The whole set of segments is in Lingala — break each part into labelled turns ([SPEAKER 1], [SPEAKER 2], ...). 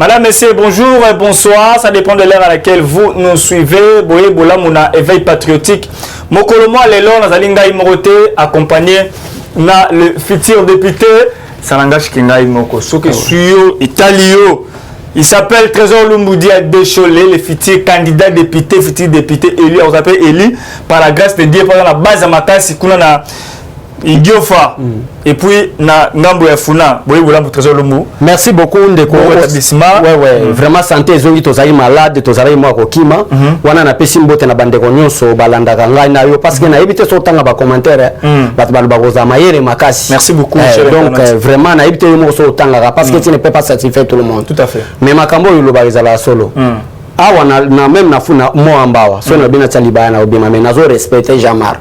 [SPEAKER 1] Madame, messieurs, bonjour, bonsoir. Ça dépend de l'heure à laquelle vous nous suivez. Boye Bola Mouna, éveil patriotique. Mokolomo Lelo, Nazalinga Imorote, accompagné na le futur député. Salangach Kinga Imoko, Soke Suyo, Italio. Il s'appelle Trésor Lumbudia Descholé, le futur candidat député, futur député élu. On s'appelle élu par la grâce de Dieu, par la base de Makasi, Kuna Idiofa. Et puis, na Ngambo ya Funa, Boye Bola Trésor Lumbu.
[SPEAKER 2] Merci beaucoup, Ndeko. Vraiment, santé, Zongi, Tozari malade, Tozari moi Kokima. Wana na pesi mbote na bandeko nyonso balanda kanga na yo parce que na ebité so tanga ba commentaire bat ba bagoza mayere makasi.
[SPEAKER 1] Merci beaucoup.
[SPEAKER 2] Donc vraiment na ebité mo so tanga parce que tu ne peux pas satisfaire tout le monde.
[SPEAKER 1] Tout à fait.
[SPEAKER 2] Mais makambo yo lo bariza la solo. Awa na même na Funa mo ambawa. So na bina taliba na obima mais nazo respecter Jamar.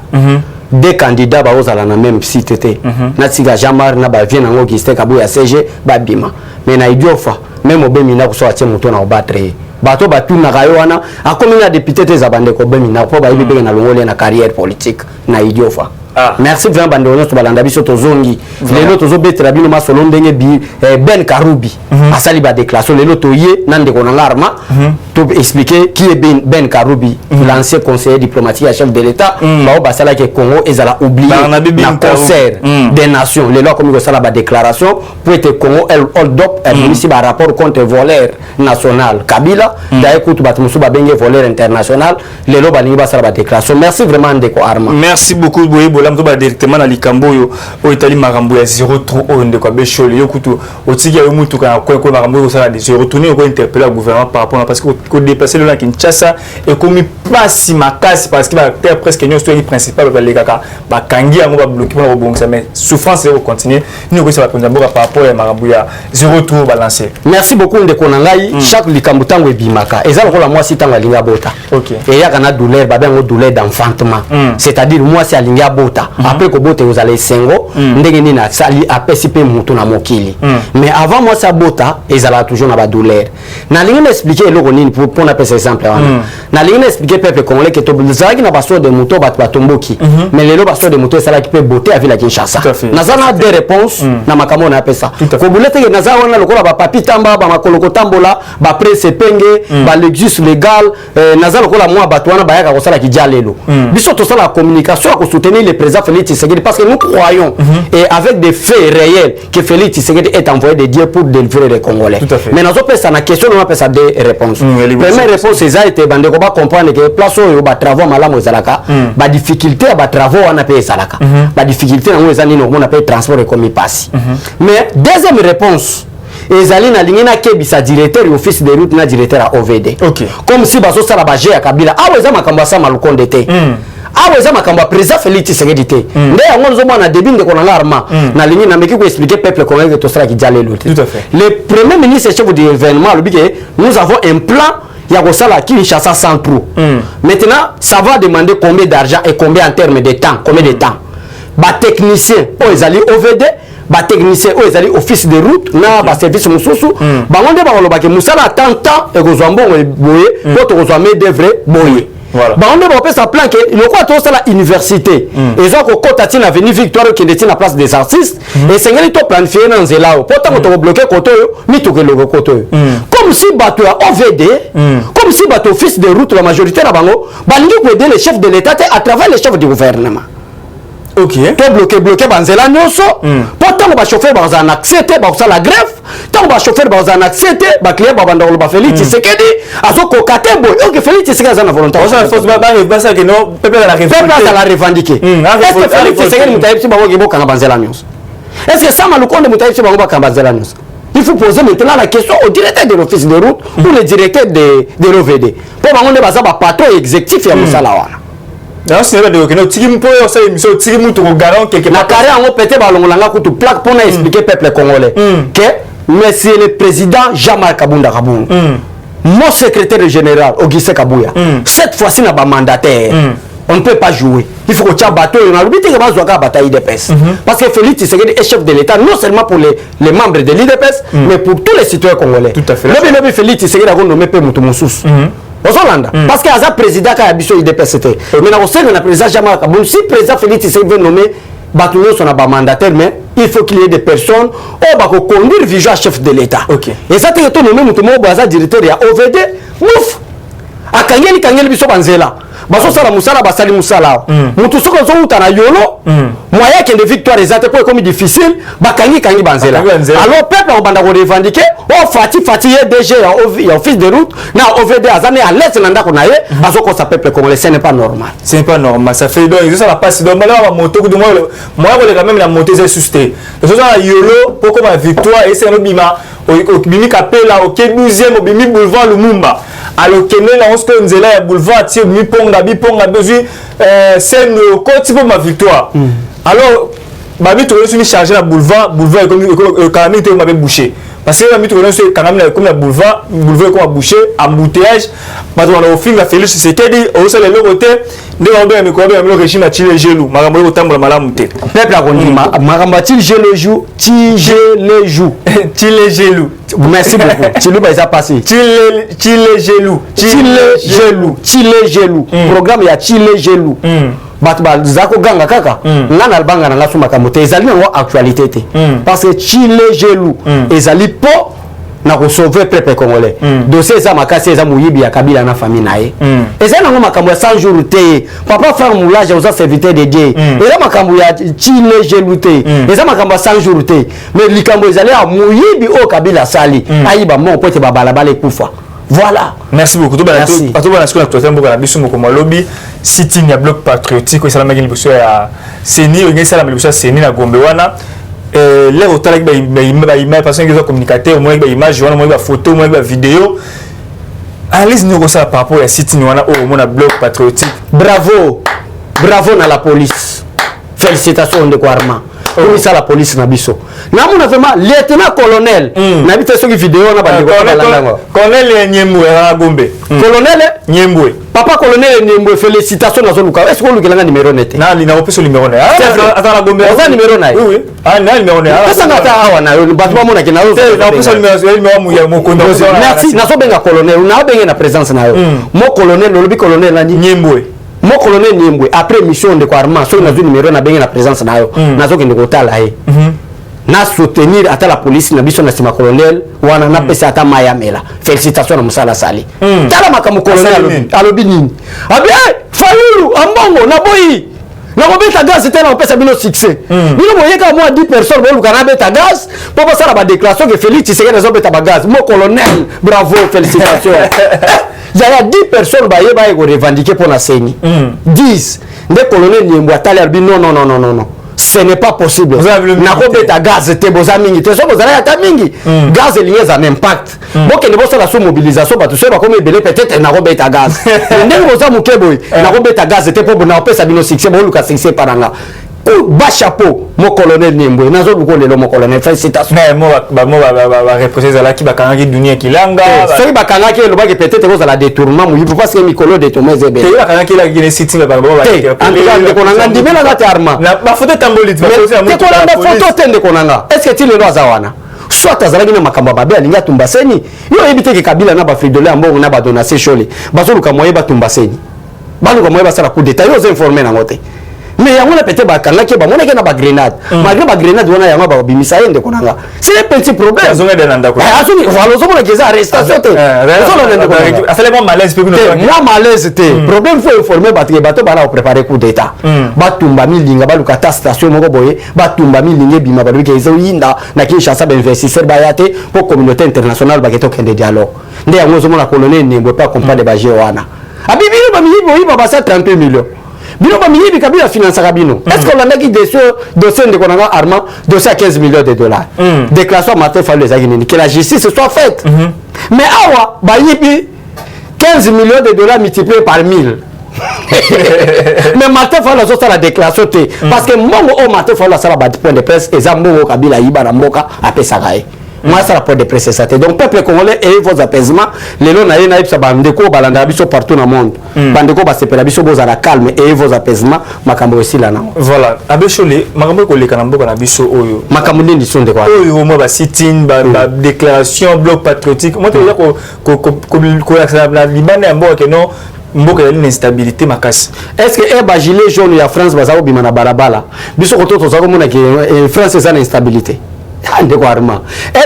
[SPEAKER 2] Des candidats ba ozala na même site té na tiga Jamar na ba vient ngo Gisté Kabuya CG ba bima mais na idiofa même obemi na ko so atie moto na obatre bato batu na kayo wana akomi na député te za bande ko obemi na ko ba ibi na longole na carrière politique na idiofa. Merci vraiment bande ono to balanda biso to zongi lelo to zo betra bino masolo ndenge bi Ben Karoubi asali ba déclaration lelo to ye nande ko na arma to expliquer qui est Ben Karoubi l'ancien conseiller diplomatique à chef de l'État ba basala ke Congo ezala oublié na concert des nations lelo comme ko sala ba déclaration pour être Congo el hold up ici ba rapport contre voleur national Kabila da écoute ba musu ba benge voleur international lelo ba lingi ba sala ba déclaration. Merci vraiment Ndeko Arma.
[SPEAKER 1] Merci beaucoup Boye Bola directement na likambo yo o itali makambo ya 03 o Ndeko Becholi yo kutu otiki ya mutu ka ko makambo yo sala de se retourner ko interpeller le gouvernement par rapport parce que ko dépasser le Kinshasa et komi place makasi parce que ba terre presque une histoire principale ba le kaka ba kangi yango ba bloquer pour rebondir mais souffrance va continuer ni ko ça va prendre par rapport à makambo ya 03 balancer.
[SPEAKER 2] Merci beaucoup Ndeko Nangai chaque likambo tango ebimaka ezalo ko la moi si tango linga bota. OK. Et ya kana douleur ba ben douleur d'enfantement. C'est-à-dire moi si alinga bota après que bote vous allez sengo ndenge ni na sali apesipe mutu na mokili mais avant moi ça bota ezala toujours na ba douleur na lingi expliquer eloko nini pour na pesa exemple na lingi expliquer peuple congolais que to bizaki na baso de muto batomboki mais lelo baso de muto sala qui peut boter avec la Kinshasa na zana des réponses na makamo na pesa ko bulete na za wana lokola ba papi tamba ba makoloko tambola ba presse penge ba lexus légal na za lokola moi batwana ba yaka ko sala ki jalelo biso to sala communication ko soutenir le président Félix Tshisekedi parce que nous croyons et avec des faits réels que Félix Tshisekedi est envoyé de Dieu pour délivrer les Congolais. Mais nous avons ça na question nous avons des réponses. Première réponse c'est ça été bande ko ba comprendre que place où ba travaux malamu ezalaka ba difficulté ba travaux on paye ezalaka ba difficulté na ezali no on paye transport et comme il passe. Mais deuxième réponse ezali na lingina kebisa directeur office de route na directeur à OVD. Comme si baso sala ba ya Kabila aweza makambo sa malukonde te. Aweza makambo président Félix Tshisekedi te nde yango nzo mwana début ndeko na arma na lingi na meki ko expliquer peuple congolais to sala ki jalelo te. Le premier ministre chef de gouvernement le que nous avons un plan ya ko sala Kinshasa sans trou. Maintenant ça va demander combien d'argent et combien en termes de temps, combien de temps. Ba technicien o ezali OVD ba technicien o ezali office de route na ba service mususu bango nde ba koloba ke musala tanta e ko zwambo boye ko to ko zwame d'œuvre boye. Voilà. Bah on va faire sa plan que le quoi tout ça la université ils ont côté à l'avenue Victoire qui détient la place des artistes et c'est ngeli to planifier dans zelao pourtant on bloquer côté mi to que le côté comme si bateau OVD comme si bateau office de route la majorité là bango balingi pour aider les chefs de l'état à travers les chefs du gouvernement. OK. To bloquer banzela nyonso pourtant on va chauffer dans un accepter ba ça la grève tant ba chauffeur ba en accepter ba client ba banda ba Félix Tshisekedi azo kokate boy OK Félix Tshisekedi za na volontaire ça force ba ça que non peuple la revendiquer est-ce que Félix Tshisekedi mutaïpsi ba wogi boka na banzela nyonso est-ce que ça malukonde mutaïpsi ba boka na banzela nyonso il faut poser maintenant la question au directeur de l'office de route ou le directeur de l'OVD pour ba ngonde ba za ba patron exécutif ya musala wana.
[SPEAKER 1] Non, c'est vrai que nous tirons pour ça émission tirons tout garant quelque part.
[SPEAKER 2] La carrière on pété balongolanga ko tout plaque pour expliquer peuple congolais que monsieur le président Jean-Marc Kabunda Kabou mon secrétaire général Augustin Kabouya cette fois-ci n'a pas mandataire on ne peut pas jouer il faut que tu bateau on a l'obligé de bazoaka bataille d'EPS parce que Félix Tshisekedi est chef de l'État non seulement pour les membres de l'IDPS mais pour tous les citoyens congolais. Tout à fait. Le Félix Tshisekedi a nommé pe mutu mususu parce que as président ka biso IDPS c'était mais na au sein de la président Jean-Marc Kabou si président Félix Tshisekedi veut nommer batuno son ba mandataire mais il faut qu'il y ait des personnes au conduire vision chef de l'État. Et ça te to nommé mutumo baza directeur ya OVD mouf akangeli biso banzela baso sala musala basali musala mutu soko zo utana yolo moyen que de victoire ezate pour comme difficile bakangi banzela alors peuple on banda ko revendiquer fati DG ya office de route na OVD azane à l'est nanda ko naye azoko sa peuple congolais ce n'est pas normal,
[SPEAKER 1] ça fait donc ça va passer donc la moto de moi ko le quand même la moto c'est susté so ça yolo pour comme victoire et c'est no bima au bimi kapela au 12e au bimi boulevard Lumumba alors que nous on se nzela ya boulevard ti mi ponga besoin scène côté pour ma victoire alors babi to suis chargé la boulevard comme quand même m'a bouché parce que babi to suis quand même comme la boulevard comme bouché embouteillage parce qu'on a offert la Félix c'était dit au seul le côté de on me combien le régime a tiré gelou makambo ko tambola malamu te
[SPEAKER 2] peuple a konni makambo a tiré gelou merci beaucoup tu lui ça passé
[SPEAKER 1] tiré gelou
[SPEAKER 2] programme ya tiré gelou batu zako ganga kaka ngana albanga na ngasu makambo te ezali ngo actualité te parce que tiré gelou ezali po na ko sauver peuple congolais dossier za makasi eza muyibi ya Kabila na famille nae eza na makambo ya 100 jours te papa frère moulage oza serviteur de Dieu eza makambo ya chile geluté eza makambo ya 100 jours te mais likambo ezali ya muyibi o Kabila sali ayiba mo pote babala bale kufa. Voilà.
[SPEAKER 1] Merci beaucoup. Merci. Parce que la situation beaucoup la biso moko malobi sitting ya bloc patriotique ça la magi liboso ya seni o ngesa la liboso seni na Gombe wana les hôtels avec ba image parce que les communicateurs moi ba image wana moi ba photo moi ba vidéo allez nous ça par rapport à sitting wana au mona bloc patriotique.
[SPEAKER 2] Bravo na la police. Félicitations de Kwarma. Comme ça la police na biso. Na mona vraiment lieutenant colonel. Na bité soki vidéo na ba
[SPEAKER 1] colonel Nyembwe na Gombe.
[SPEAKER 2] Colonel
[SPEAKER 1] Nyembwe.
[SPEAKER 2] Papa colonel Nyembwe félicitations na zoluka. Est-ce que vous le numéro net?
[SPEAKER 1] Na li na opé numéro net. Attends la Gombe.
[SPEAKER 2] On a numéro net.
[SPEAKER 1] Oui. Ah na numéro net.
[SPEAKER 2] Ça na ta awa na yo batwa mona ki na yo.
[SPEAKER 1] Na opé numéro mu ya mokondo.
[SPEAKER 2] Merci na so benga colonel. Na benga na présence na yo. Mo colonel lobi colonel na
[SPEAKER 1] Nyembwe.
[SPEAKER 2] Mon colonel Niembwe après mission de Kwarma so na numéro na benga na présence na yo na zo kende kotala he na soutenir ata la police na biso na sima colonel wana na pesa ata mayamela félicitations na musala sali tala makamu colonel alobi nini abi Fayulu ambongo na boyi na kobeta gaz c'était na pesa bino succès bino moyeka moi 10 personnes bo lukana beta gaz pour passer la déclaration que Félix Tshisekedi na zo beta gaz mon colonel bravo félicitations. Il y a 10 personnes qui ont revendiqué pour la CENI. 10. Les colonels Niembwe Atali Albi non. Ce n'est pas possible. Vous avez le gaz, gaz est un impact. Bon, que nous avons la mobilisation, parce que c'est comme peut-être un arobé à gaz. Nous avons un gaz, c'était pour nous appeler ça nous succès, pour nous succès par là. Bas chapeau, mon colonel Niembwe. Nous avons mon colonel. Félicitations.
[SPEAKER 1] Mais moi, reposer à la qui va gagner dunia qui langa.
[SPEAKER 2] C'est pas gagner qui le bague peut-être cause à la détournement. Il faut pas que Mikolo détourne ses bébés.
[SPEAKER 1] Il va gagner qui la Guinée City va pas.
[SPEAKER 2] Est-ce que tu le dois zawana? Soit azalaki na makamba babe alinga tumbaseni. Yo ebite ke Kabila na ba fridolé ambongo na ba donation chole. Bazoluka moye ba tumbaseni. Baluka moye ba sala coup d'état. Yo informer na ngote. Mais yango na pété ba kangaki ba moneke na ba grenade. Malgré ba grenade wana yango ba bimisa yende konanga. C'est un petit problème.
[SPEAKER 1] Azonga de nanda ko.
[SPEAKER 2] Azonga voilà zomona keza arrestation te.
[SPEAKER 1] Asale malaise pe
[SPEAKER 2] moi malaise te. Problème faut informer bato bala préparer coup d'état. Batumba milinga baluka ta station moko boye, batumba milinga bima ba bike ezo yinda na Kinshasa ba investisseur ba yate pour communauté internationale ba keto kende dialogue. Nde yango zomona colonel Niembwe pas comprendre ba jewana. Abibiri ba miyibo ba basa 30 millions. Bino ba miyibi Kabila finance Kabino. Est-ce qu'on a qui dossier de konanga Armand dossier à 15 millions de dollars. Déclaration Martin Fayulu les Guinéens que la justice soit faite. Mais awa ba yibi 15 millions de dollars multipliés par 1000. Mais Martin Fayulu a la déclaration parce que mongo o Martin Fayulu a la point de presse et Zambo Kabila yiba na mboka apesagaye. Moi ça la point de presse ça. Donc peuple congolais et vos apaisements les lois na ipsa bandeko balanda biso partout dans le monde. Bandeko ba sepela biso boza la calme et vos apaisements makambo aussi là non.
[SPEAKER 1] Voilà, abeshole makambo ko leka na mboka na biso oyo.
[SPEAKER 2] Makambo ndi sonde kwa.
[SPEAKER 1] Oyo mo ba sitting ba déclaration bloc patriotique. Moi to ya ko la libane mboka que non mboka ya l'instabilité makasi.
[SPEAKER 2] Est-ce que eba gilet jaune ya France bazako bima na balabala biso ko toto zako mona ke France eza na instabilité ande ko arma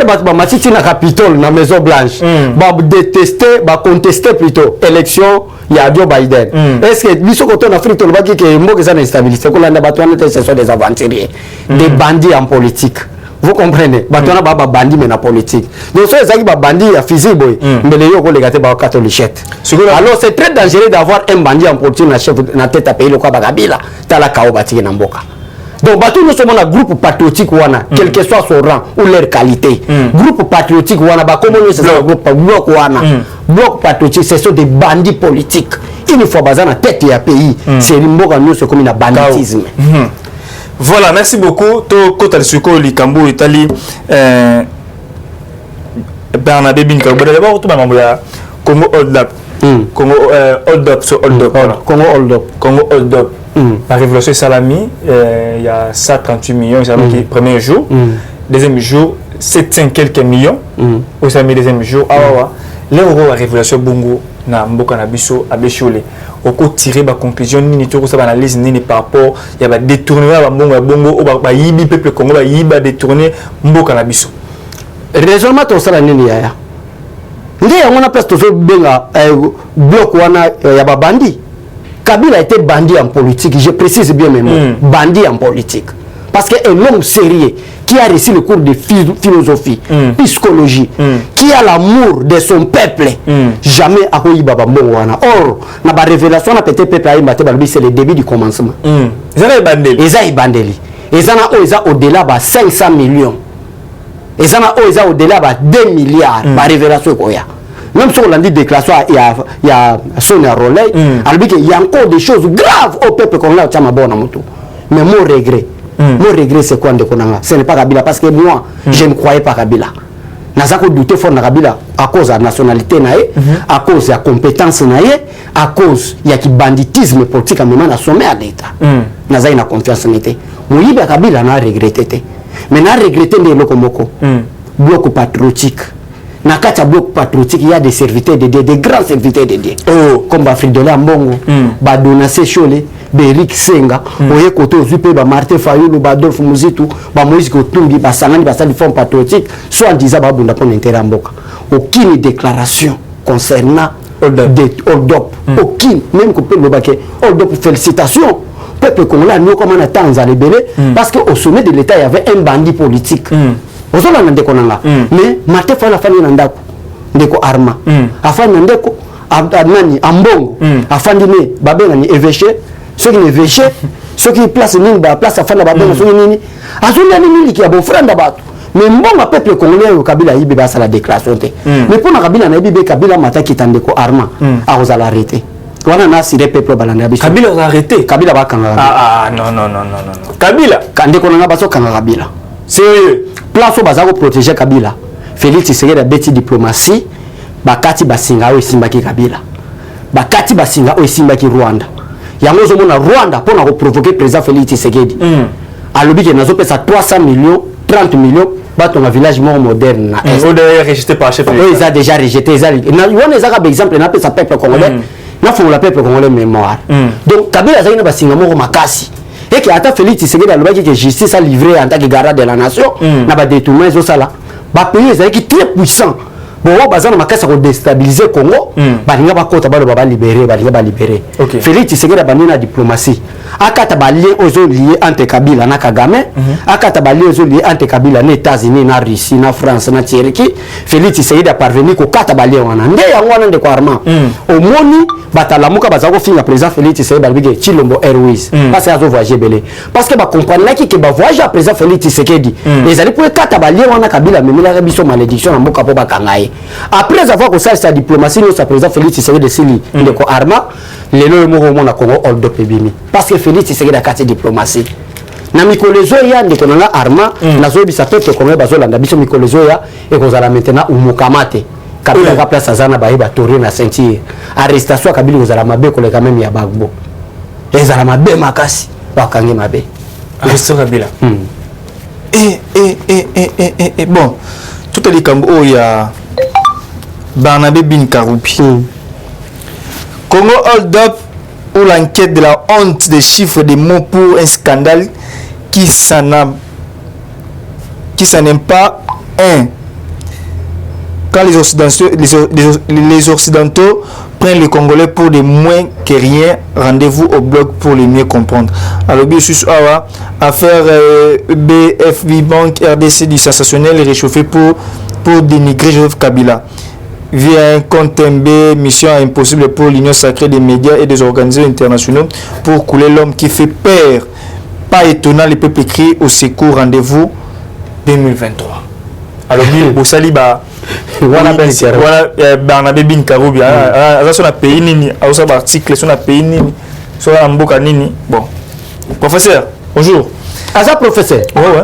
[SPEAKER 2] bat ba matiti na Capitole na Maison Blanche ba détester ba contester plutôt élection ya Joe Biden. Est-ce que biso ko to na Afrique to ba ki ke mboka eza na instabilité ko landa bato na ce sont des aventuriers des bandits en politique. Vous comprenez? Batona baba bandi mais na politique. Donc ça ezaki ba bandi ya physique boy. Mbele yo ko legate ba catholichette. Alors c'est très dangereux d'avoir un bandit en politique na chef na tête à pays le quoi Kabila. Tala kao batiki na mboka. Donc bato nous sommes un groupe patriotique wana quel que soit son rang ou leur qualité. Groupe patriotique wana ba comment nous c'est un groupe bloc wana. Bloc patriotique ce sont des bandits politiques. Une fois bazana tête ya pays, c'est mboka nous c'est comme un banditisme.
[SPEAKER 1] Voilà, merci beaucoup. Kota Suko Likambo Italie Bernabé Binka. D'abord, tout le monde a Congo Hold Up. Congo Hold Up, so Hold Up.
[SPEAKER 2] Congo Hold Up.
[SPEAKER 1] Congo Hold Up. La révolution Salami, il y a 138 millions, le premier jour. Deuxième jour, 700 quelques millions. Au deuxième jour, l'euro la révolution Bongo na mboka na biso abeshole. Oko tirer ba conclusion ni to ko sa analyse ni par rapport ya ba détourner ba bongo ba yibi peuple Congo ba yiba détourner mboka na biso.
[SPEAKER 2] Raisonnement to sala nini ya nde ya ngona place to benga bloc wana ya ba bandi. Kabila était bandit en politique, je précise bien mes mots, bandit en politique. Parce qu'un homme sérieux qui a reçu le cours de philosophie, psychologie, qui a l'amour de son peuple, jamais a eu baba mbongwana. Or, na ba révélation na peut-être peuple a eu c'est le début du commencement.
[SPEAKER 1] Ezana bandeli.
[SPEAKER 2] Ezana bandeli. Ezana au-delà ba 500 millions. Ezana au-delà ba 2 milliards ba révélation koya. Même si on a dit déclaration, il y a Sonia Roley, il y a encore des choses graves au peuple qu'on a au bon amoto. Mais mon regret c'est quoi de Konanga? Ce n'est pas Kabila parce que moi je ne croyais pas Kabila. Nazako douter fort na Kabila à cause de la nationalité nae, à cause de la compétence nae, à cause il y a qui banditisme politique à moment à sommet à l'état. Nazai na confiance n'était. Oui ba Kabila na regretté. Mais na regretté les lokomoko. Bloc patriotique. Na kata bloc patriotique, il y a des serviteurs de Dieu, des grands serviteurs de Dieu. Comme Bafridola Mbongo, Badona Sechole, Berik Senga, Oye Koto Zupe, Martin Fayulu, Badolf Muzitu, Moïse Kotumbi, Basangani, Basali Fonds patriotique, soit en disant Babunda pour l'intérêt Mboka. Aucune déclaration concernant Hold Up. Aucune, même que le baquet, Hold Up, félicitations. Peuple congolais, nous comme on attend à libérer, parce qu'au sommet de l'État, il y avait un bandit politique. Osola ndeko nanga mais mate fa la fani ndako ndeko arma afani ndeko nani ambongo afandi ne babenga ni évêché ceux qui évêché ceux qui place nini ba place afana babenga ceux nini azuna nini ki abo franda bato mais mbonga peuple congolais au Kabila yibe ba la déclaration te mais pour na Kabila na yibe Kabila mata ki tandeko arma a osala arrêter wana na sire peuple balanda biso
[SPEAKER 1] Kabila a arrêté
[SPEAKER 2] Kabila ba kanga
[SPEAKER 1] non Kabila
[SPEAKER 2] ndeko nanga baso kanga Kabila
[SPEAKER 1] sérieux
[SPEAKER 2] place où bazako protéger Kabila Félix Tshisekedi a bêti diplomatie bakati basinga o simbaki Kabila bakati basinga o simbaki Rwanda yango zo mona Rwanda pour na provoquer président Félix Tshisekedi alobi ke nazo pesa 300 millions 30 millions bato na village mort moderne na est
[SPEAKER 1] d'ailleurs rejeté par chef
[SPEAKER 2] ils a déjà rejeté na wana ezaka par exemple na pesa peuple congolais na fongola peuple congolais mémoire donc Kabila zaki na basinga moko makasi et que ata Félix Tshisekedi alobaki que justice a livré en tant que garant de la nation na ba détournement zo sala ba pays ezaki très puissant bon bazana makasa ko déstabiliser Congo balinga ba kota ba libérer Félix Tshisekedi abandi na diplomatie akata ba lien ozo lié entre Kabila na Kagame akata ba lien ozo lié entre Kabila na États-Unis na Russie na France na Turquie Félix Tshisekedi a parvenu ko kata ba lien wana nde yango wana nde ko arma omoni batalamuka bazako finga président Félix Tshisekedi balbige Chilombo Airways parce que azo voyager belé parce que ba comprendre que ba voyager à président Félix Tshisekedi les ali pour kata ba lien wana Kabila memela biso malédiction na mboka po bakangaye après avoir constaté sa diplomatie nous sa président Félix Tshisekedi sili ndeko arma lelo mo mona Congo Hold Up ebimi parce que Félix Tshisekedi a kati diplomatie na mikolezo ya ndeko nanga arma nazo bisa peuple comme bazolanda biso mikolezo ya et kozala maintenant umukamate Kabila ka place azana ba yeba tourner na ceinture arrestation Kabila kozala mabe koleka même ya bagbo ezala mabe makasi bakangi mabe
[SPEAKER 1] arrestation Kabila bon tout les cambo ya Barnabé Bin Karoupi
[SPEAKER 3] Congo Hold Up ou l'enquête de la honte des chiffres des mots pour un scandale qui s'en aime pas un. Quand les Occidentaux prennent les Congolais pour des moins que rien, rendez-vous au blog pour les mieux comprendre. Alors, bien sûr, affaire BFB Bank RDC du sensationnel réchauffé pour dénigrer Joseph Kabila. Via un compte MB, mission impossible pour l'Union sacrée des médias et des organismes internationaux pour couler l'homme qui fait peur. Pas étonnant, les peuples écrits au secours, rendez-vous 2023. Alors, vous saluez, Barnabé Bin Karoubi, sur un pays nini, sur un article, sur un pays nini, sur un mboka nini. Bon, professeur, bonjour.
[SPEAKER 2] Asa professeur.
[SPEAKER 3] Ouais.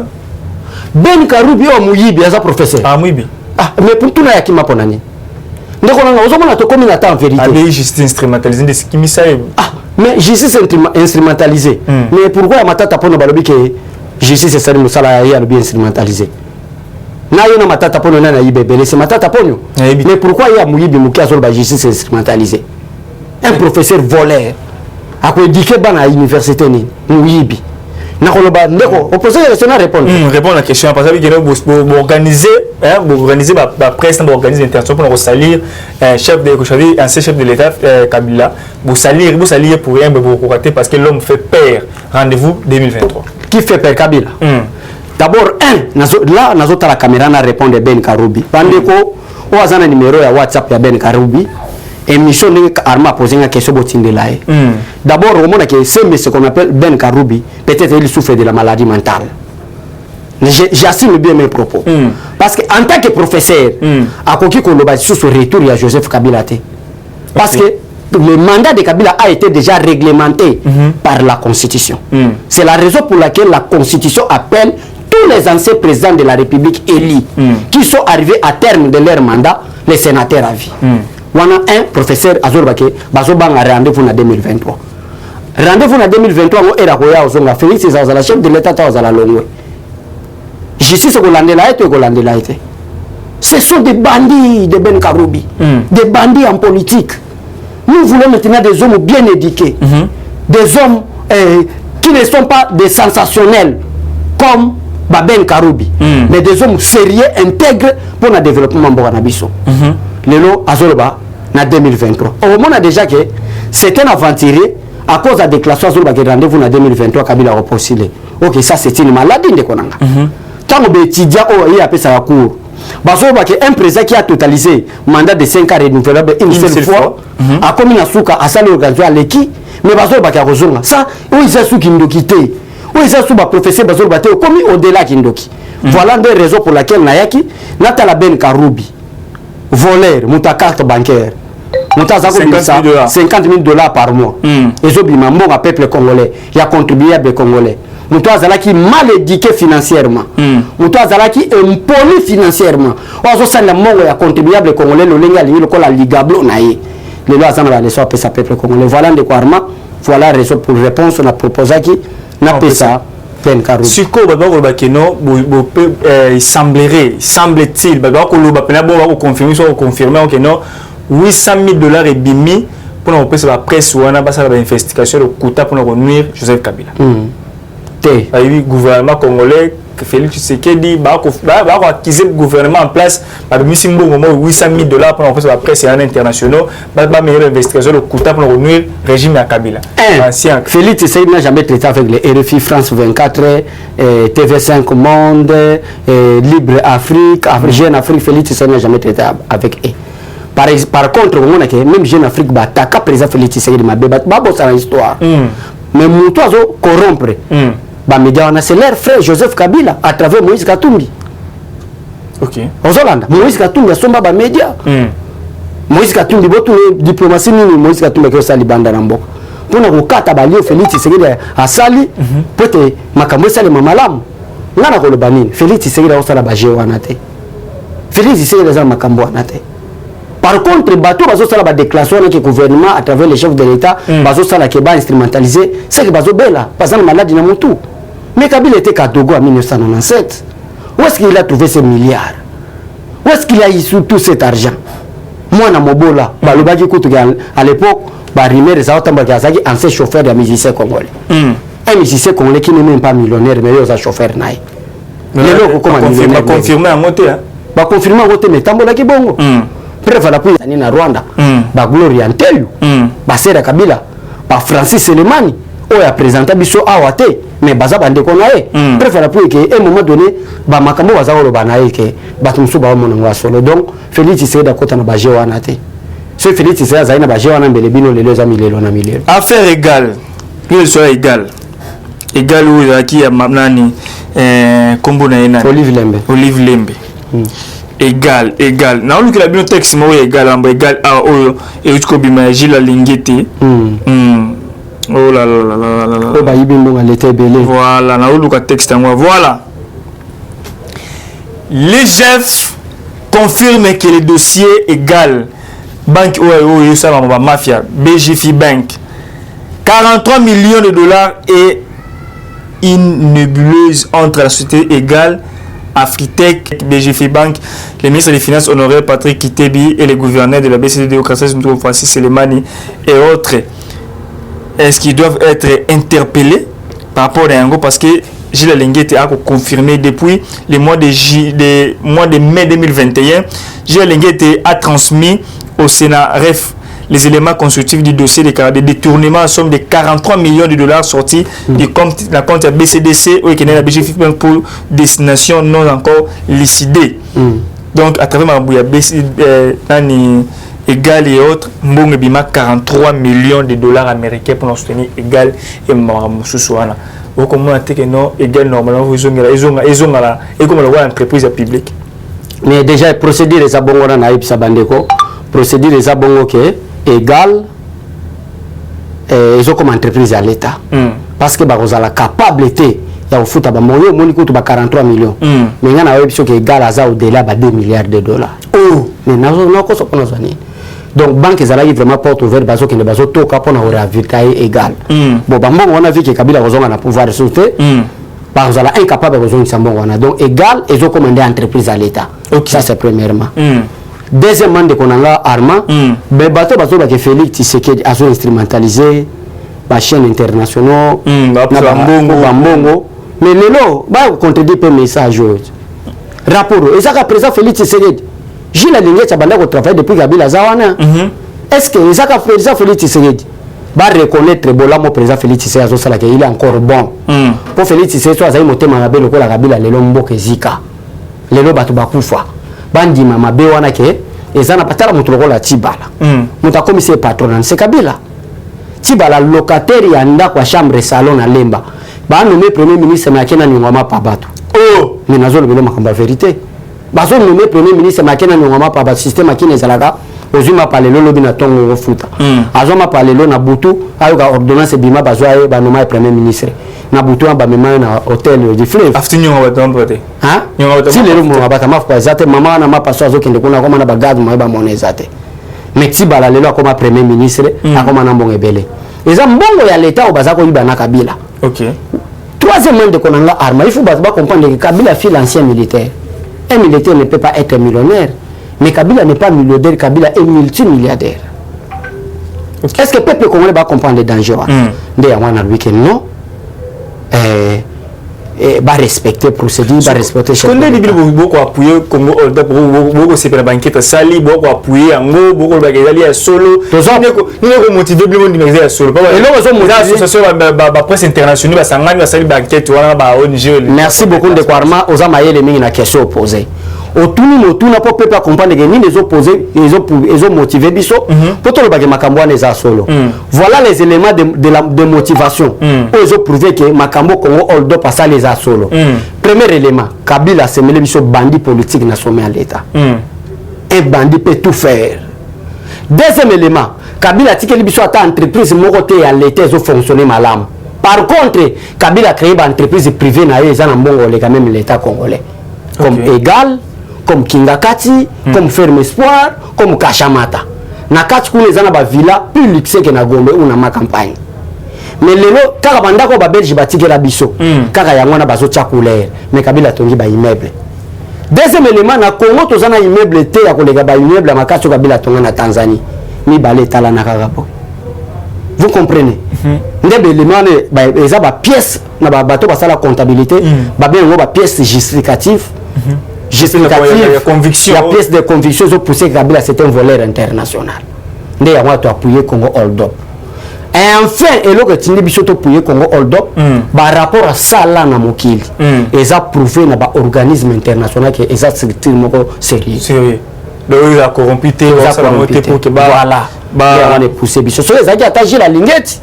[SPEAKER 2] Ben Karoubi o Muyibi, asa professeur.
[SPEAKER 3] Ah Muyibi.
[SPEAKER 2] Ah, mais pour tout na yakima ponani. Ndeko nanga ozomona to comme en vérité.
[SPEAKER 3] Ah, mais justice instrumentalisée de ce qui m'issaye.
[SPEAKER 2] Ah, mais justice instrumentalisée. Mais pourquoi ya matata pono balobi que justice c'est musala ya bien instrumentalisé? Na yona matata pono na yibebele c'est matata pono. Mais pourquoi ya Muyibi mukia sur la justice instrumentalisée? Un professeur voleur a quoi éduquer bana université ni Muyibi. Nakoloba ndeko opposé la répondre.
[SPEAKER 3] Répondre à la question parce que vous organiser la presse, vous organiser l'intervention pour salir chef de ancien chef de l'État Kabila, vous salir pour rien, vous rater parce que l'homme fait peur. Rendez-vous 2023.
[SPEAKER 2] Qui fait peur Kabila? D'abord là nazo la caméra na répondre Ben Karoubi. Bandeko o azana numéro ya WhatsApp ya Ben Karoubi. Émission de Arma posé une question botindela. D'abord au monde que c'est ce qu'on appelle Ben Karoubi, peut-être il souffre de la maladie mentale. J'assume bien mes propos. Parce que en tant que professeur, à quoi qu'on le base sur ce retour à Joseph Kabila. Parce que le mandat de Kabila a été déjà réglementé par la Constitution. C'est la raison pour laquelle la Constitution appelle tous les anciens présidents de la République élus qui sont arrivés à terme de leur mandat, les sénateurs à vie. On a un professeur Azorbake, Bazobang a rendez-vous en 2023. Rendez-vous en 2023, on est à Ozonga, Félix est la chef de l'État à la Longwe. Je suis ce que l'on a été. Ce sont des bandits de Ben Karoubi, des bandits en politique. Nous voulons maintenant des hommes bien éduqués, des hommes qui ne sont pas des sensationnels comme Ben Karoubi, mais des hommes sérieux, intègres pour le développement de Boganabiso. Lelo Azoroba en 2023. Au moment déjà que c'est un aventurier à cause de la déclaration Azoroba qui rendez-vous en 2023 Kabila a postulé. Ok, ça c'est une maladie de Konanga. Tant que étudiant il a fait sa cour. Bazoroba qui un président qui a totalisé mandat de 5 ans renouvelable une seule fois a commis un souka à salle organisée à l'équipe, mais Bazoroba qui a rejoint ça où ils ont souki ndokité. Où ils ont souba professeur Bazoroba qui commis au-delà kindoki. Voilà une des raisons pour laquelle Nayaki Natala Ben Karoubi voleur, monta carte bancaire. Monta 50 000 $ par mois. Et je dis, mon peuple congolais, il y a contribuable congolais. Monta qui mal éduqué financièrement. Monta qui impoli financièrement. Ozo sala mongo ya contribuable congolais le lenga li ko la ligablo naé. Le loi azana la leso pesa peuple congolais. Voilà de quoi arma. Voilà raison pour réponse on a proposé qui na pesa.
[SPEAKER 3] Suko il semble-t-il confirmer que non 800 000 $ et bimi pour nous passer la presse ou on a passé l'investigation de Kouta pour nous nuire Joseph Kabila. Le gouvernement congolais Félix Tshisekedi va acquiser le gouvernement en place par 800 000 $ pour nous passer la presse et en international va mener l'investigation de Kouta pour nous nuire régime à Kabila.
[SPEAKER 2] Félix Tshisekedi n'a jamais traité avec les RFI France 24, TV5 Monde, Libre Afrique, Jeune Afrique. Félix Tshisekedi n'a jamais traité avec eux. Par contre, on a que même Jeune Afrique bataka président Félix Tshisekedi m'a débattu dans l'histoire. Mais mon toiseau corrompre. C'est leur frère Joseph Kabila à travers Moïse Katumbi.
[SPEAKER 3] Ok.
[SPEAKER 2] Aux Hollande, Moïse Katumbi a son baba média. Moïse Katumbi, votre diplomatie, Moïse Katumbi qui est sali banda nambo. Pour nous kata balio Félix Tshisekedi a sali, peut-être makambo sali mamalam. Ngana ko le banini. Félix Tshisekedi a sala baje wanate. Félix Tshisekedi a makambo wanate. Par contre, bateau bazo sala ba déclaration avec le gouvernement à travers les chefs de l'État, bazo sala qui ba instrumentalisé, c'est que bazo bela, pas un malade na mutu. Mais Kabila était à Togo en 1997. Où est-ce qu'il a trouvé ces milliards? Où est-ce qu'il a eu tout cet argent? Moi, na Mobola, balobaki kutu à l'époque, ba rumeur ça autant que azaki ancien chauffeur de musicien congolais un musicien congolais qui n'est même pas millionnaire mais il est chauffeur naï lelo ko
[SPEAKER 1] ba confirmer en moté hein
[SPEAKER 2] ba confirmer en moté mais tambola ki bongo bref la pour na Rwanda ba Gloria Ntelu ba Sera Kabila ba Francis Selemani o ya présenter biso awate mais baza bande ko nae bref la pour que un moment donné ba makambo baza ko ba nae ke batu musu ba mona ngwa solo donc Félix Tshisekedi kota na ba jewana te ce Félix Tshisekedi zaina ba jewana mbele bino lelo za milelo na milelo
[SPEAKER 3] affaire égale qu'il soit égal ou qui a mamnani kombo na ena Olive Lembe égal na olu que la bien texte mo égal ambo égal a oyo et utko bima Gilles Lingete oh là là
[SPEAKER 2] oh ba yibimbo ngalete belé
[SPEAKER 3] voilà na olu ka texte moi voilà les chefs confirment que le dossier égal banque oyo ça va mafia BGFI Bank 43 millions de dollars et une nébuleuse entre la société égale Afritech, BGFI Bank, le ministre des Finances honoré Patrick Kitebi et les gouverneurs de la BCD Francis Selemani et autres. Est-ce qu'ils doivent être interpellés par rapport à Yango parce que Gilles Lingete a confirmé depuis le mois de mai 2021, Gilles Lingete a transmis au Sénat REF les éléments constitutifs du dossier de détournement en somme de 43 millions de dollars sortis du compte, la compte BCDC ou la BGFI pour destination non encore licidée. Donc, à travers ma bouille, égal et autres, Mbongo Bima 43 millions de dollars américains pour nous soutenir égal et Moussouana. Vous commentez que non, égal normalement, ils ont et comme le entreprise publique.
[SPEAKER 2] Mais déjà, procédure les abongos dans Naïb Sabandeko, procédure les abongos que égal ils ont comme entreprise à l'État parce que vous avez la capacité de faire un moyen de 43 millions mais il y a une qui égal à au-delà de 2 milliards de dollars mais donc banque ezalaki vraiment porte ouverte bazo kende bazo toka pour na ravitailler égal bon bango on a vu que Kabila kozonga na pouvoir de sauter par exemple incapable de kozonga sambongo wana donc égal ils ont commandé entreprise à l'État ça c'est premièrement deuxièmement de konanga arma mais bateau que Félix Tshisekedi a instrumentalisé la chaîne internationale bambongo mais lelo ba contredire peu message rapport et ça présent Félix Tshisekedi Gilles Lingete banda ko travailler depuis Kabila zawana est-ce que ça président Félix Tshisekedi va reconnaître bolamo président Félix Tshisekedi azosala que il est encore bon pour Félix Tshisekedi so azali motema mabe lokola Kabila lelo mboka ezika lelo batu bakufa bandi mama be wana ke ezana patala mutu lokola Tibala mutu akomise patron c'est Kabila Tibala locataire ya ndako ya chambre salon na Lemba ba nommé premier ministre makena nyongama pa bato mais nazo le makamba vérité bazo nommé premier ministre makena nyongama pa bato système akine ezalaka ozuma palelo lobi na tongo futa azoma palelo na butu ayo ka ordonnance bima bazo ayo ba nommé premier ministre na butu ba mema na hôtel du fleuve
[SPEAKER 3] aftinyo wa dombote
[SPEAKER 2] hein si le mo ba tama kwa zate mama na mapaso azo kende kuna koma na bagadu ma ba monezate mais Tibala lelo akoma premier ministre akoma na mbongo ebele eza mbongo ya l'État o bazako yiba na Kabila
[SPEAKER 3] OK
[SPEAKER 2] troisièmement de konanga arma il faut pas comprendre que Kabila fut l'ancien militaire un militaire ne peut pas être millionnaire mais Kabila n'est pas millionnaire Kabila est multimilliardaire est-ce que le peuple congolais va comprendre les dangers de Yawana lui que non va respecter procédure va respecter
[SPEAKER 1] chef qu'on dit beaucoup appuyer Congo beaucoup c'est pour banquette sali beaucoup appuyer ngo beaucoup bagazali ya solo ni ko motiver bien monde bagazali ya solo et là ils ont motivé association ba presse internationale ba sangani ba sali banquette wana ba ONG
[SPEAKER 2] merci beaucoup de Kwarma aux amayele mingi na question posée autour pour peuple comprendre que ni les opposés ils ont motivé biso pour tout le bagage makambo wana eza solo voilà les éléments de motivation ils ont prouvé que makambo Congo oldo passa les solo premier élément Kabila se mêlé biso bandit politique na sommet à l'État un bandit peut tout faire deuxième élément Kabila tikeli biso ata entreprise moko te à l'État ils ont fonctionné malamu par contre Kabila a créé une entreprise privée na eza na mbongo le quand même l'État congolais comme égal comme Kingakati comme Ferme Espoir comme Kashamata na kati kuna eza na ba villa plus luxe que na Gombe ou na ma campagne mais lelo kaka bandako ba Belge batikela biso kaka yango na bazo tia couleur mais Kabila tongi ba immeuble deuxième élément na Congo tozana immeuble te ya kolega ba immeuble makati Kabila tonga na Tanzanie mi balé tala na kaka po Vous comprenez? Ils ont des pièces, la comptabilité, des pièces justificatives. Justificative, il y a pièce de conviction qui poussé Kabila, c'est un voleur international. Il y a appuyé Congo Hold Up. Et enfin, et là que tu n'es pas appuyé Congo Hold Up, par rapport à ça là na mokili, ils ont prouvé na ba organisme international que ils ont structure moko sérieux.
[SPEAKER 1] Donc ils ont corrompu pour que
[SPEAKER 2] voilà. On est poussé biso. So ils ont attaché la lignette.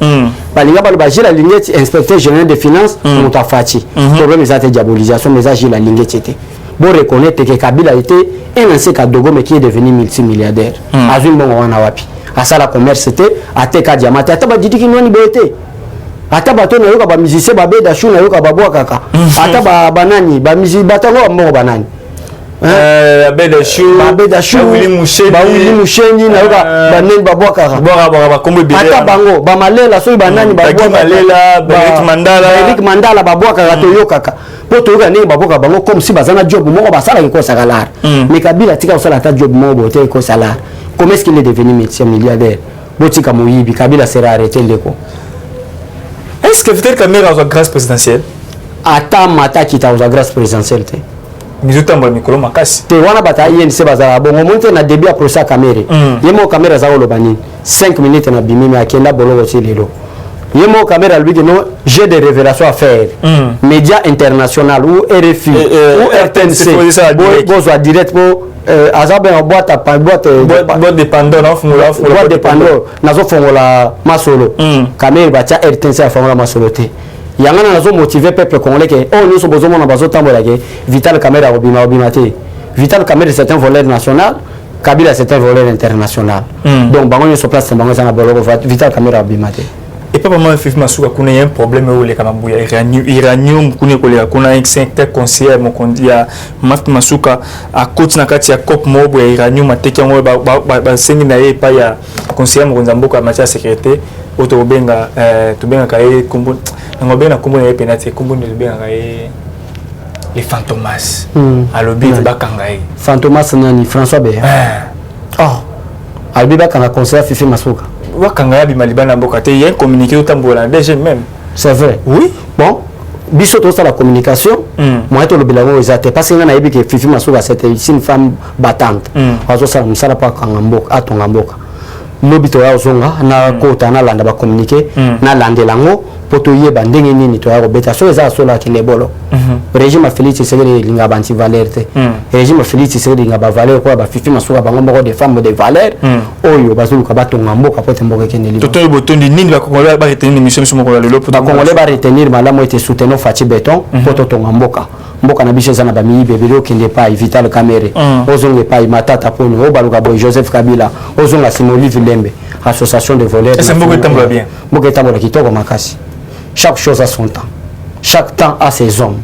[SPEAKER 2] Ba linga ba bagé la lignette inspecteur général des finances Moutafati. Problème ils ont diabolisation mais ils ont la lignette était. Bon reconnaître que Kabila était un ancien Kadogo mais qui est devenu multimilliardaire. Azul Mongo wapi. À ça la commerce c'était à Teka Diamante. Ata ba didi ki noni bete. Ata ba to na yoka ba musicien ba beda chou na yoka ba boa kaka. Ata ba banani ba musicien batango mo banani.
[SPEAKER 1] Beda chou
[SPEAKER 2] Willy Moucheni na yoka ba neni ba boa kaka.
[SPEAKER 1] Ba kombo bidé.
[SPEAKER 2] Ata bango ba malela so ba nani ba boa
[SPEAKER 1] malela
[SPEAKER 2] Eric Mandala ba boa kaka to yoka kaka. Pour te regarder bango comme si bazana job moko basala ko salaire mais Kabila tika sala ta job moko bote ko salaire. Comment est-ce qu'il est devenu multimilliardaire? Botika Moyibi Kabila sera arrêté leko.
[SPEAKER 1] Est-ce que peut-être Kamera a une grâce présidentielle?
[SPEAKER 2] Ata mata qui ta une grâce présidentielle te.
[SPEAKER 1] Mizuta mba mikolo makasi.
[SPEAKER 2] Te wana bata INC bazala bongo monte na début à procès Kamera. Yemo Kamera za olobani 5 minutes na bimimi akenda boloko ci lelo. Yemo Kamera lui que non, j'ai des révélations à faire. Médias internationaux ou RFI ou RTNC. Bozo direct pour azabe en boîte
[SPEAKER 1] dépendant
[SPEAKER 2] boîte dépendant nazo fongola masolo. Kamera batia RTNC a fongola masolo te. Yangana nazo motiver peuple congolais que oh nous sommes besoin na bazo tambola ke Vital Kamera obima te. Vital Kamera c'est un voleur national. Kabila c'est un voleur international. Donc bango yo sur place bango sana boloko Vital Kamera obima te.
[SPEAKER 1] Et pas vraiment effectivement souka kuna y a un problème où les kamabouya iranium kuna koleka kuna un conseiller mon kondia mafti masuka à côté na kati ya cop mobo ya iranium ateki ngo ba sengi na ye pa ya conseiller mon nzamboka matière sécurité auto benga kae kumbu ngobenga kumbu na penate kumbu ne benga kae les fantomas alobi ba kangae
[SPEAKER 2] fantomas nani François Bé albi ba kanga conseiller fifi masuka
[SPEAKER 1] wakanga bi malibana mboka te yé communiqué autambola déjà même
[SPEAKER 2] c'est vrai
[SPEAKER 1] oui
[SPEAKER 2] bon biso to ça la communication moi to le bilango exact parce que na yebi que fifi masuka c'était une femme battante azo ça musala pa kanga mboka atonga mboka lobi to ya zonga na kota na landa ba communiquer na landelango poto yeba ndenge nini to ya robeta so eza so la kilebolo régime Félix Tshisekedi linga banti valerte régime Félix Tshisekedi linga ba valeur ko ba fifi masuka bango moko des femmes de valeur oyo bazulu ka batonga mboka pote mboka keneli
[SPEAKER 1] toto botondi nini ba congolais ba retenir mission moko la lelo
[SPEAKER 2] ba congolais ba retenir malamu était soutenir Fati Béton poto tonga mboka mboka na biso zana ba mi bebelo kende pa Vital Kamera ozonge pa Matata Pono obaluka boy Joseph Kabila ozonga Simoli Vilembe association de voleurs
[SPEAKER 1] c'est mboka tambola bien
[SPEAKER 2] mboka tambola kitoko makasi. Chaque chose a son temps. Chaque temps a ses hommes.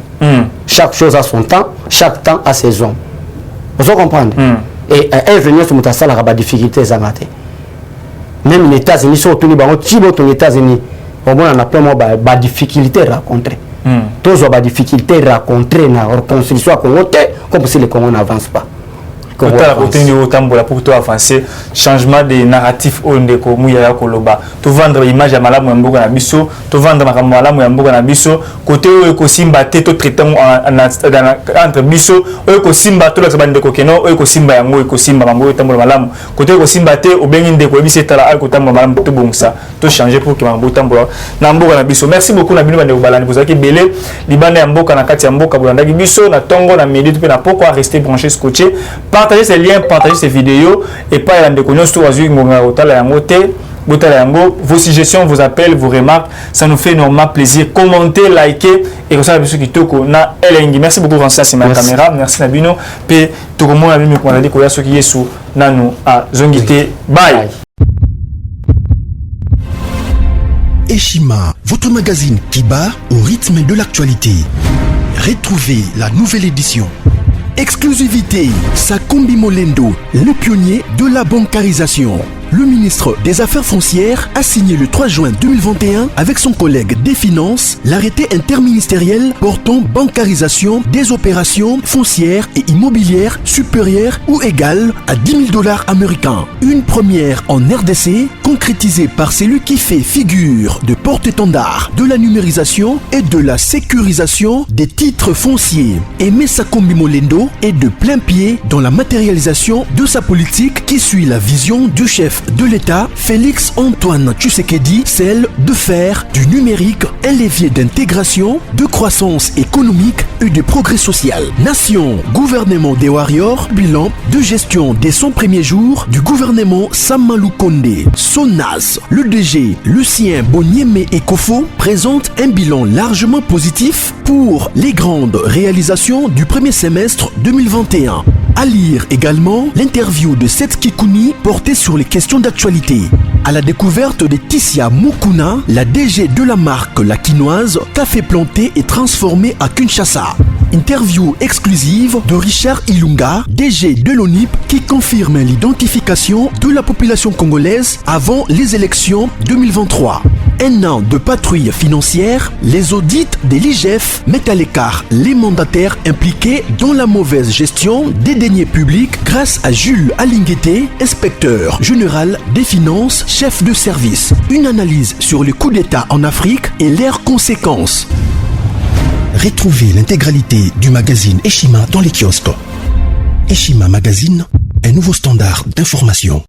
[SPEAKER 2] Chaque chose a son temps. Chaque temps a ses hommes. Vous comprenez? Et venir sur Moutassala a des difficultés à mater. Même les États-Unis sont tous les États-Unis. Au moins, on a plein de difficultés à rencontrer. Tous ont des difficultés à rencontrer dans la reconstruction à Congo, comme si le Congo n'avance pas.
[SPEAKER 1] Pour toi avancer changement de narratif au ndeko muya koloba to vendre image ya malamu ya mboka na biso to vendre malamu ya mboka na biso côté o ko simba te to traiter entre biso o ko simba to la ndeko keno o ko simba yango ko simba mambo tambola malamu côté o ko simba te o bengi ndeko biso tala ko tambola malamu to bongsa to changer pour que mambo tambola na mboka na biso. Merci beaucoup na bino bande balani vous avez belé libanda ya mboka na kati ya mboka bolanda biso na tongo na midi to na pourquoi rester branché scotché. Partagez ces liens, partagez ces vidéos et pas la déconnaissance vos suggestions, vos appels, vos remarques, ça nous fait énormément plaisir. Commentez, likez et comme ça, qui na Elengi. Merci beaucoup Vincent, c'est ma caméra. Merci Nabino. Puis tout le monde a vu qu'on a dit qu'il y a ceux qui sont sous Nanu à Zongité. Bye.
[SPEAKER 4] Eshima, votre magazine qui bat au rythme de l'actualité. Retrouvez la nouvelle édition. Exclusivité, Sakombi Molendo, le pionnier de la bancarisation. Le ministre des Affaires foncières a signé le 3 juin 2021 avec son collègue des Finances l'arrêté interministériel portant bancarisation des opérations foncières et immobilières supérieures ou égales à $10 000 américains. Une première en RDC, concrétisée par celui qui fait figure de porte-étendard de la numérisation et de la sécurisation des titres fonciers. Aimé Sakombi Molendo est de plein pied dans la matérialisation de sa politique qui suit la vision du chef de l'État, Félix Antoine Tshisekedi, celle de faire du numérique un levier d'intégration, de croissance économique et de progrès social. Nation, gouvernement des Warriors, bilan de gestion des 100 premiers jours du gouvernement Samalou Kondé. Sonas, le DG Lucien Bonieme Ekofo présente un bilan largement positif pour les grandes réalisations du premier semestre 2021. À lire également l'interview de Seth Kikouni portée sur les questions d'actualité. À la découverte de Tissia Mukuna, la DG de la marque La Quinoise, café planté et transformé à Kinshasa. Interview exclusive de Richard Ilunga, DG de l'ONIP, qui confirme l'identification de la population congolaise avant les élections 2023. Un an de patrouille financière, les audits de l'IGF mettent à l'écart les mandataires impliqués dans la mauvaise gestion des deniers publics grâce à Jules Alinguete, inspecteur général des finances, chef de service. Une analyse sur les coups d'État en Afrique et leurs conséquences. Retrouvez l'intégralité du magazine Eshima dans les kiosques. Eshima Magazine, un nouveau standard d'information.